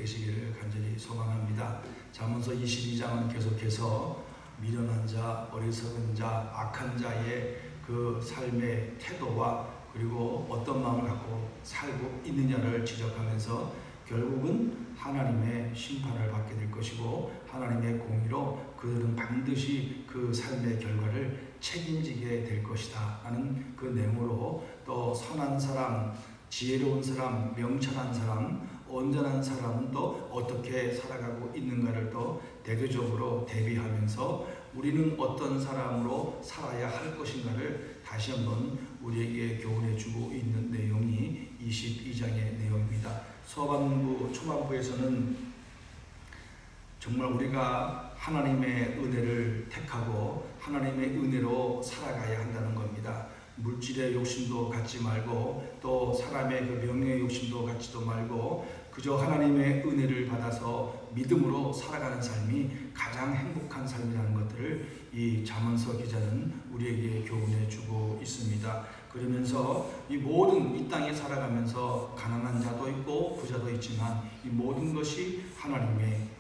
되시기를 간절히 소망합니다. 잠언서 22장은 계속해서 미련한 자, 어리석은 자, 악한 자의 그 삶의 태도와 그리고 어떤 마음을 갖고 살고 있느냐를 지적하면서 결국은 하나님의 심판을 받게 될 것이고 하나님의 공의로 그들은 반드시 그 삶의 결과를 책임지게 될 것이다 라는 그 내용으로 또 선한 사람, 지혜로운 사람, 명철한 사람, 온전한 사람은 또 어떻게 살아가고 있는가를 또 대표적으로 대비하면서 우리는 어떤 사람으로 살아야 할 것인가를 다시 한번 우리에게 교훈해 주고 있는 내용이 22장의 내용입니다. 서반부, 초반부에서는 정말 우리가 하나님의 은혜를 택하고 하나님의 은혜로 살아가야 한다는 겁니다. 물질의 욕심도 갖지 말고 또 사람의 그 명예의 욕심도 갖지도 말고 그저 하나님의 은혜를 받아서 믿음으로 살아가는 삶이 가장 행복한 삶이라는 것들을 이 잠언서 기자는 우리에게 교훈해 주고 있습니다. 그러면서 이 모든 이 땅에 살아가면서 가난한 자도 있고 부자도 있지만 이 모든 것이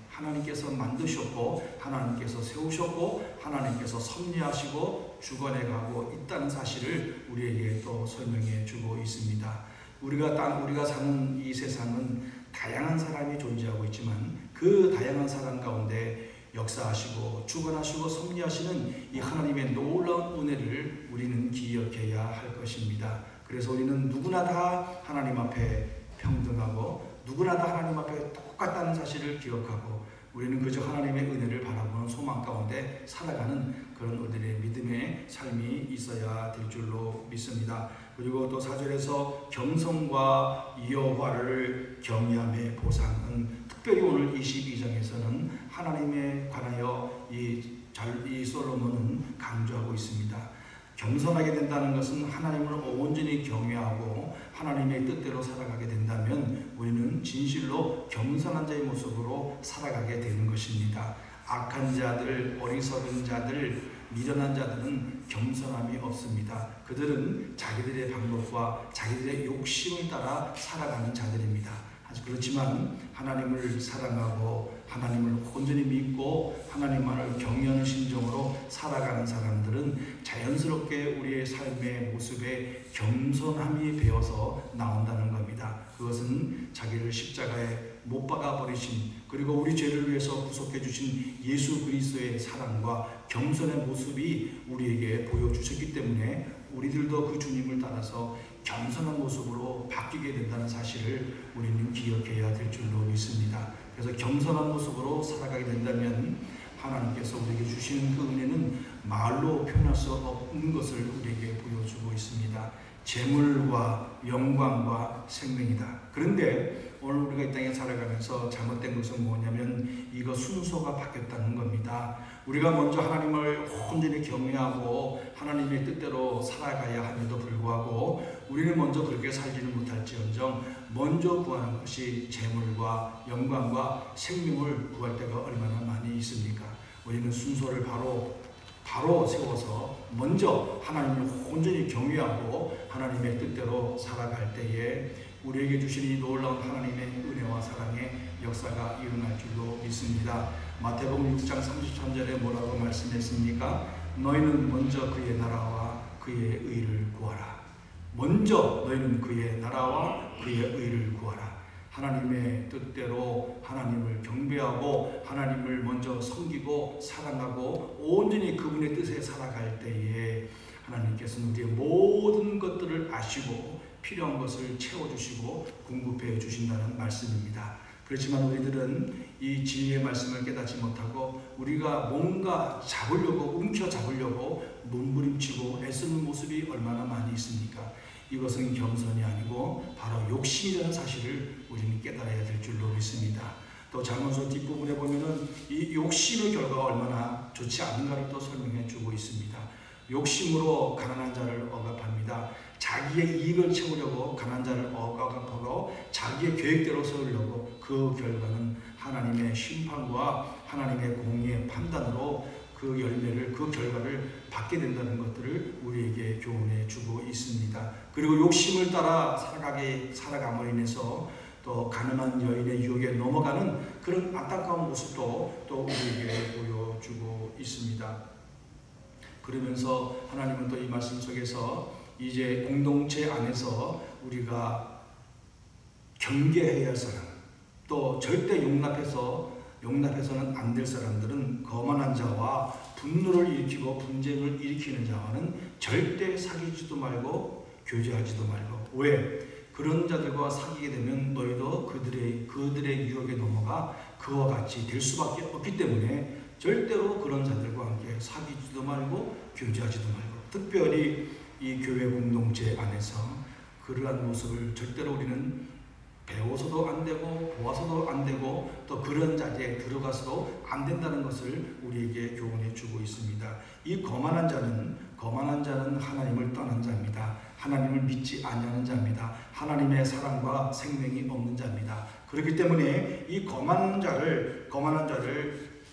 하나님께서 만드셨고 하나님께서 세우셨고 하나님께서 섭리하시고 주관해 가고 있다는 사실을 우리에게 또 설명해 주고 있습니다. 우리가 사는 이 세상은 다양한 사람이 존재하고 있지만 그 다양한 사람 가운데 역사하시고 주관하시고 섭리하시는 이 하나님의 놀라운 은혜를 우리는 기억해야 할 것입니다. 그래서 우리는 누구나 다 하나님 앞에 평등하고 누구나 다 하나님 앞에 똑같다는 사실을 기억하고 우리는 그저 하나님의 은혜를 바라보는 소망 가운데 살아가는 그런 우리들의 믿음의 삶이 있어야 될 줄로 믿습니다. 그리고 또 4절에서 겸손과 여호와를 경외함의 보상은 특별히 오늘 22장에서는 하나님에 관하여 이 솔로몬은 강조하고 있습니다. 겸손하게 된다는 것은 하나님을 온전히 경외하고 하나님의 뜻대로 살아가게 된다면 우리는 진실로 겸손한 자의 모습으로 살아가게 되는 것입니다. 악한 자들, 어리석은 자들, 미련한 자들은 겸손함이 없습니다. 그들은 자기들의 방법과 자기들의 욕심을 따라 살아가는 자들입니다. 그렇지만 하나님을 사랑하고 하나님을 온전히 믿고 하나님만을 경외하는 심정으로 살아가는 사람들은 자연스럽게 우리의 삶의 모습에 겸손함이 배어서 나온다는 겁니다. 그것은 자기를 십자가에 못 박아 버리신 그리고 우리 죄를 위해서 구속해 주신 예수 그리스도의 사랑과 겸손의 모습이 우리에게 보여주셨기 때문에 우리들도 그 주님을 따라서 겸손한 모습으로 바뀌게 된다는 사실을 우리는 기억해야 될 줄로 믿습니다. 그래서 겸손한 모습으로 살아가게 된다면 하나님께서 우리에게 주시는 그 은혜는 말로 표현할 수 없는 것을 우리에게 보여주고 있습니다. 재물과 영광과 생명이다. 그런데 오늘 우리가 이 땅에 살아가면서 잘못된 것은 뭐냐면 이거 순서가 바뀌었다는 겁니다. 우리가 먼저 하나님을 온전히 경외하고 하나님의 뜻대로 살아가야 함에도 불구하고 우리는 먼저 그렇게 살지는 못할지언정 먼저 구하는 것이 재물과 영광과 생명을 구할 때가 얼마나 많이 있습니까? 우리는 순서를 바로 세워서 먼저 하나님을 온전히 경외하고 하나님의 뜻대로 살아갈 때에 우리에게 주신 이 놀라운 하나님의 은혜와 사랑의 역사가 일어날 줄로 믿습니다. 마태복음 6장 33절에 뭐라고 말씀했습니까? 너희는 먼저 그의 나라와 그의 의를 구하라. 먼저 너희는 그의 나라와 그의 의를 구하라. 하나님의 뜻대로 하나님을 경배하고 하나님을 먼저 섬기고 사랑하고 온전히 그분의 뜻에 살아갈 때에 하나님께서는 우리의 모든 것들을 아시고 필요한 것을 채워주시고 공급해 주신다는 말씀입니다. 그렇지만 우리들은 이 진리의 말씀을 깨닫지 못하고 우리가 뭔가 잡으려고 움켜잡으려고 몸부림치고 애쓰는 모습이 얼마나 많이 있습니까? 이것은 겸손이 아니고 바로 욕심이라는 사실을 우리는 깨달아야 될 줄로 믿습니다. 또 잠언서 뒷부분에 보면은 이 욕심의 결과가 얼마나 좋지 않은가를 또 설명해 주고 있습니다. 욕심으로 가난한 자를 억압합니다. 자기의 이익을 채우려고 가난한 자를 억압하고 자기의 계획대로 세우려고 그 결과는 하나님의 심판과 하나님의 공의의 판단으로 그 열매를, 그 결과를 받게 된다는 것들을 우리에게 교훈해 주고 있습니다. 그리고 욕심을 따라 살아감으로 인해서 또 가늠한 여인의 유혹에 넘어가는 그런 안타까운 모습도 또 우리에게 보여주고 있습니다. 그러면서 하나님은 또 이 말씀 속에서 이제 공동체 안에서 우리가 경계해야 할 사람, 또 절대 용납해서는 안 될 사람들은 거만한 자와 분노를 일으키고 분쟁을 일으키는 자와는 절대 사귀지도 말고 교제하지도 말고. 왜? 그런 자들과 사귀게 되면 너희도 그들의 유혹에 넘어가 그와 같이 될 수밖에 없기 때문에 절대로 그런 자들과 함께 사귀지도 말고 교제하지도 말고. 특별히 이 교회 공동체 안에서 그러한 모습을 절대로 우리는 배워서도 안 되고 보아서도 안 되고 또 그런 자리에 들어가서도 안 된다는 것을 우리에게 교훈해 주고 있습니다. 이 거만한 자는 하나님을 떠난 자입니다. 하나님을 믿지 아니하는 자입니다. 하나님의 사랑과 생명이 없는 자입니다. 그렇기 때문에 이 거만한 자를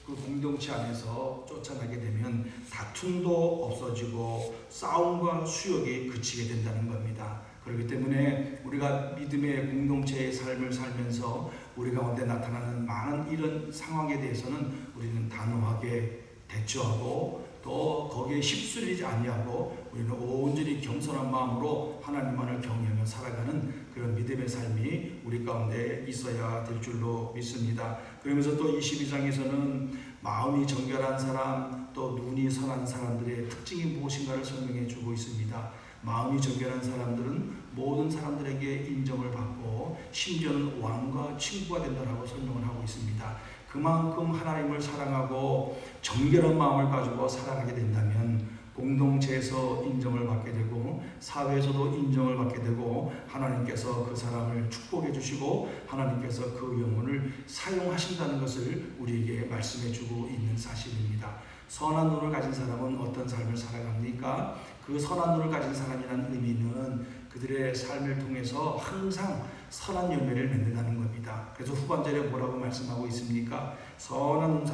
그 공동체 안에서 쫓아나게 되면 다툼도 없어지고 싸움과 수욕이 그치게 된다는 겁니다. 그렇기 때문에 우리가 믿음의 공동체의 삶을 살면서 우리 가운데 나타나는 많은 이런 상황에 대해서는 우리는 단호하게 대처하고 또 거기에 휩쓸리지 아니하고 우리는 온전히 겸손한 마음으로 하나님만을 경외하며 살아가는 그런 믿음의 삶이 우리 가운데 있어야 될 줄로 믿습니다. 그러면서 또 22장에서는 마음이 정결한 사람, 또 눈이 선한 사람들의 특징이 무엇인가를 설명해 주고 있습니다. 마음이 정결한 사람들은 모든 사람들에게 인정을 받고 심지어는 왕과 친구가 된다고 설명을 하고 있습니다. 그만큼 하나님을 사랑하고 정결한 마음을 가지고 살아가게 된다면 공동체에서 인정을 받게 되고 사회에서도 인정을 받게 되고 하나님께서 그 사람을 축복해 주시고 하나님께서 그 영혼을 사용하신다는 것을 우리에게 말씀해 주고 있는 사실입니다. 선한 눈을 가진 사람은 어떤 삶을 살아갑니까? 그 선한 눈을 가진 사람이라는 의미는 그들의 삶을 통해서 항상 선한 열매를 맺는다는 겁니다. 그래서 후반절에 뭐라고 말씀하고 있습니까? 선한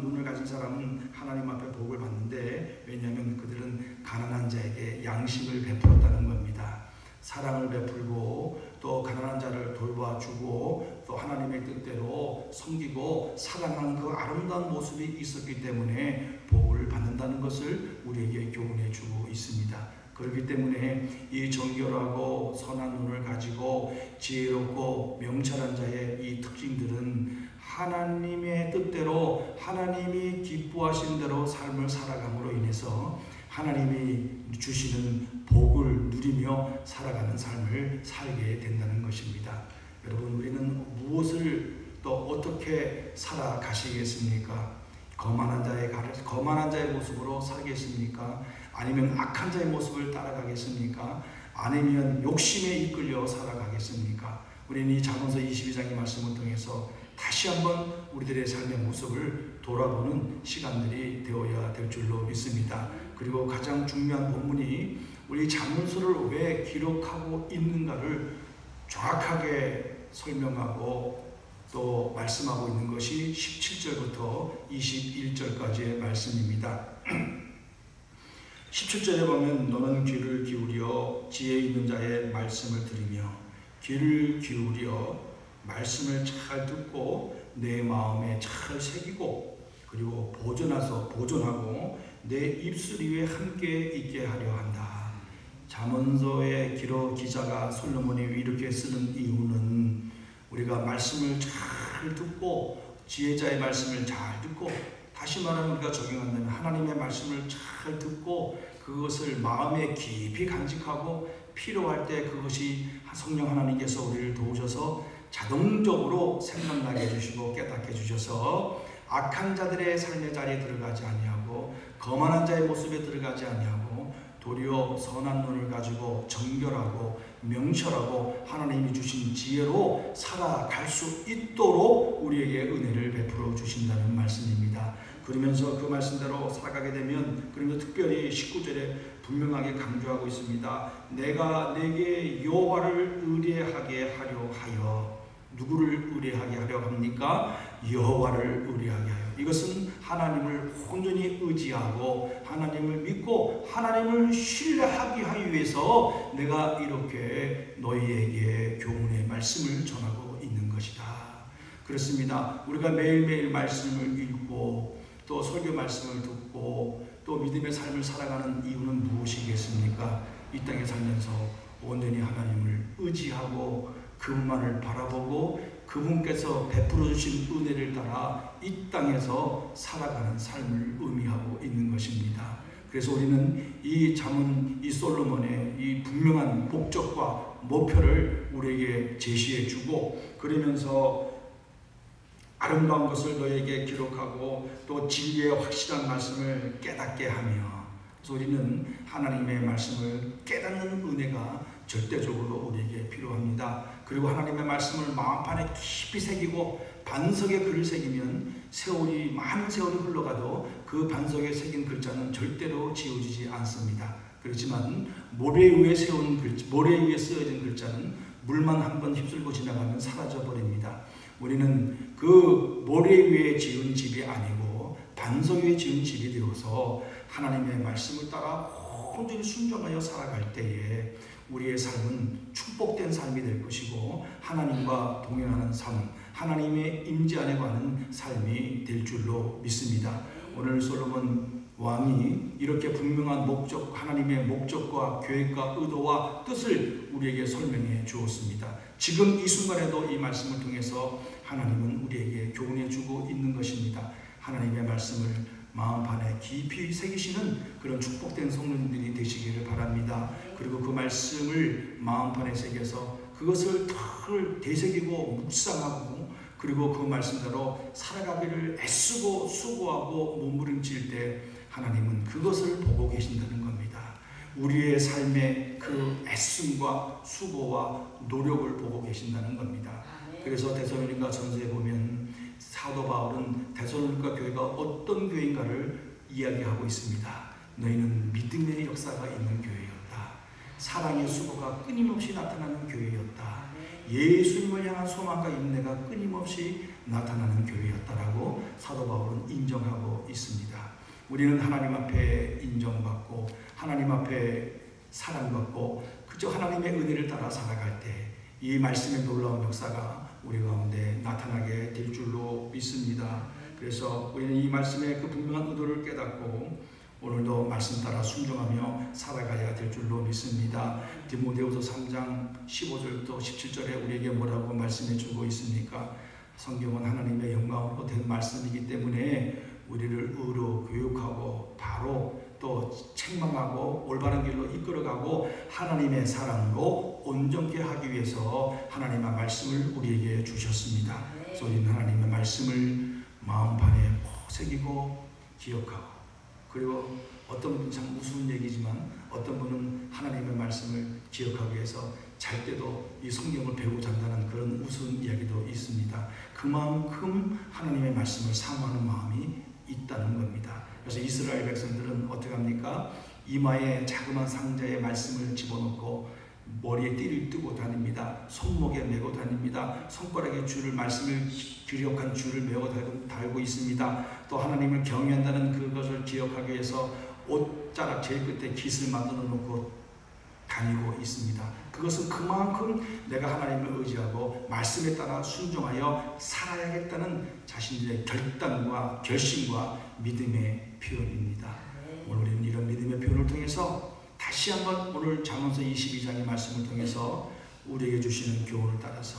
눈을 가진 사람은 하나님 앞에 복을 받는데, 왜냐하면 그들은 가난한 자에게 양식을 베풀었다는 겁니다. 사랑을 베풀고 또 가난한 자를 돌봐주고 또 하나님의 뜻대로 섬기고 사랑하는 그 아름다운 모습이 있었기 때문에 복을 받는다는 것을 우리에게 교훈해 주고 있습니다. 그렇기 때문에 이 정결하고 선한 눈을 가지고 지혜롭고 명철한 자의 이 특징들은 하나님의 뜻대로 하나님이 기뻐하신 대로 삶을 살아감으로 인해서 하나님이 주시는 복을 누리며 살아가는 삶을 살게 된다는 것입니다. 여러분, 우리는 무엇을 또 어떻게 살아가시겠습니까? 거만한 자의 모습으로 살겠습니까? 아니면 악한 자의 모습을 따라가겠습니까? 아니면 욕심에 이끌려 살아가겠습니까? 우리는 이 잠언서 22장의 말씀을 통해서 다시 한번 우리들의 삶의 모습을 돌아보는 시간들이 되어야 될 줄로 믿습니다. 그리고 가장 중요한 본문이 우리 잠언서를 왜 기록하고 있는가를 정확하게 설명하고 또 말씀하고 있는 것이 17절부터 21절까지의 말씀입니다. 17절에 보면 너는 귀를 기울여 지혜 있는 자의 말씀을 들으며 귀를 기울여 말씀을 잘 듣고 내 마음에 잘 새기고 그리고 보존하고 내 입술 위에 함께 있게 하려 한다. 잠언서의 기자가 솔로몬이 이렇게 쓰는 이유는 우리가 말씀을 잘 듣고 지혜자의 말씀을 잘 듣고, 다시 말하면 우리가 적용한다면 하나님의 말씀을 잘 듣고 그것을 마음에 깊이 간직하고 필요할 때 그것이 성령 하나님께서 우리를 도우셔서 자동적으로 생각나게 해주시고 깨닫게 해주셔서 악한 자들의 삶의 자리에 들어가지 아니하고 거만한 자의 모습에 들어가지 아니하고 도리어 선한 눈을 가지고 정결하고 명철하고 하나님이 주신 지혜로 살아갈 수 있도록 우리에게 은혜를 베풀어 주신다는 말씀입니다. 그러면서 그 말씀대로 살아가게 되면, 그러면서 특별히 19절에 분명하게 강조하고 있습니다. 내가 내게 여호와를 의뢰하게 하려 하여 누구를 의뢰하게 하려고 합니까? 여호와를 의뢰하게 하여. 이것은 하나님을 온전히 의지하고 하나님을 믿고 하나님을 신뢰하기 하기 위해서 내가 이렇게 너희에게 교훈의 말씀을 전하고 있는 것이다. 그렇습니다. 우리가 매일매일 말씀을 읽고 또 설교 말씀을 듣고 또 믿음의 삶을 살아가는 이유는 무엇이겠습니까? 이 땅에 살면서 온전히 하나님을 의지하고 그분만을 바라보고 그분께서 베풀어 주신 은혜를 따라 이 땅에서 살아가는 삶을 의미하고 있는 것입니다. 그래서 우리는 이 잠언, 이 솔로몬의 이 분명한 목적과 목표를 우리에게 제시해 주고 그러면서 아름다운 것을 너에게 기록하고 또 진리의 확실한 말씀을 깨닫게 하며 그래서 우리는 하나님의 말씀을 깨닫는 은혜가 절대적으로 우리에게 필요합니다. 그리고 하나님의 말씀을 마음판에 깊이 새기고 반석에 글을 새기면 많은 세월이 흘러가도 그 반석에 새긴 글자는 절대로 지워지지 않습니다. 그렇지만 모래 위에 쓰여진 글자는 물만 한번 휩쓸고 지나가면 사라져 버립니다. 우리는 그 모래 위에 지은 집이 아니고 반석 위에 지은 집이 되어서 하나님의 말씀을 따라 온전히 순종하여 살아갈 때에 우리의 삶은 축복된 삶이 될 것이고 하나님과 동행하는 삶, 하나님의 임재 안에 가는 삶이 될 줄로 믿습니다. 오늘 솔로몬 왕이 이렇게 분명한 목적, 하나님의 목적과 계획과 의도와 뜻을 우리에게 설명해 주었습니다. 지금 이 순간에도 이 말씀을 통해서 하나님은 우리에게 교훈해 주고 있는 것입니다. 하나님의 말씀을 마음판에 깊이 새기시는 그런 축복된 성도님들이 되시기를 바랍니다. 그리고 그 말씀을 마음판에 새겨서 그것을 늘 되새기고 묵상하고 그리고 그 말씀대로 살아가기를 애쓰고 수고하고 몸부림칠 때 하나님은 그것을 보고 계신다는 겁니다. 우리의 삶의 그 애씀과 수고와 노력을 보고 계신다는 겁니다. 그래서 데살로니가 전서에 보면 사도 바울은 데살로니가 교회가 어떤 교회인가를 이야기하고 있습니다. 너희는 믿음의 역사가 있는 교회였다. 사랑의 수고가 끊임없이 나타나는 교회였다. 예수님을 향한 소망과 인내가 끊임없이 나타나는 교회였다라고 사도 바울은 인정하고 있습니다. 우리는 하나님 앞에 인정받고 하나님 앞에 사랑받고 그저 하나님의 은혜를 따라 살아갈 때 이 말씀의 놀라운 역사가 우리 가운데 나타나게 될 줄로 믿습니다. 그래서 우리는 이 말씀의 그 분명한 의도를 깨닫고 오늘도 말씀 따라 순종하며 살아가야 될 줄로 믿습니다. 디모데후서 3장 15절부터 17절에 우리에게 뭐라고 말씀해 주고 있습니까? 성경은 하나님의 영광으로 된 말씀이기 때문에 우리를 의로 교육하고 바로 또 책망하고 올바른 길로 이끌어가고 하나님의 사랑으로 온전케 하기 위해서 하나님의 말씀을 우리에게 주셨습니다. 그래서 우리는 하나님의 말씀을 마음판에 새기고 기억하고 그리고 어떤 분은 참 무서운 얘기지만 어떤 분은 하나님의 말씀을 기억하기 위해서 잘 때도 이 성경을 배우고 잔다는 그런 우스운 이야기도 있습니다. 그만큼 하나님의 말씀을 사모하는 마음이 있다는 겁니다. 그래서 이스라엘 백성들은 어떻게 합니까? 이마에 자그마한 상자에 말씀을 집어넣고 머리에 띠를 뜨고 다닙니다. 손목에 메고 다닙니다. 손가락에 줄을 말씀을 기록한 줄을 메고 달고 있습니다. 또 하나님을 경외한다는 그것을 기억하기 위해서 옷자락 제일 끝에 깃을 만들어 놓고 다니고 있습니다. 그것은 그만큼 내가 하나님을 의지하고 말씀에 따라 순종하여 살아야겠다는 자신들의 결단과 결심과 믿음의 표현입니다. 오늘 우리는 이런 믿음의 표현을 통해서 다시 한번 오늘 잠언서 22장의 말씀을 통해서 우리에게 주시는 교훈을 따라서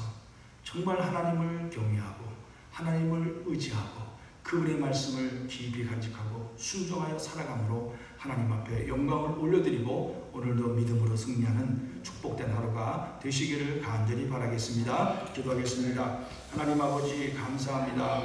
정말 하나님을 경외하고 하나님을 의지하고 그분의 말씀을 깊이 간직하고 순종하여 살아감으로 하나님 앞에 영광을 올려드리고 오늘도 믿음으로 승리하는 축복된 하루가 되시기를 간절히 바라겠습니다. 기도하겠습니다. 하나님 아버지 감사합니다.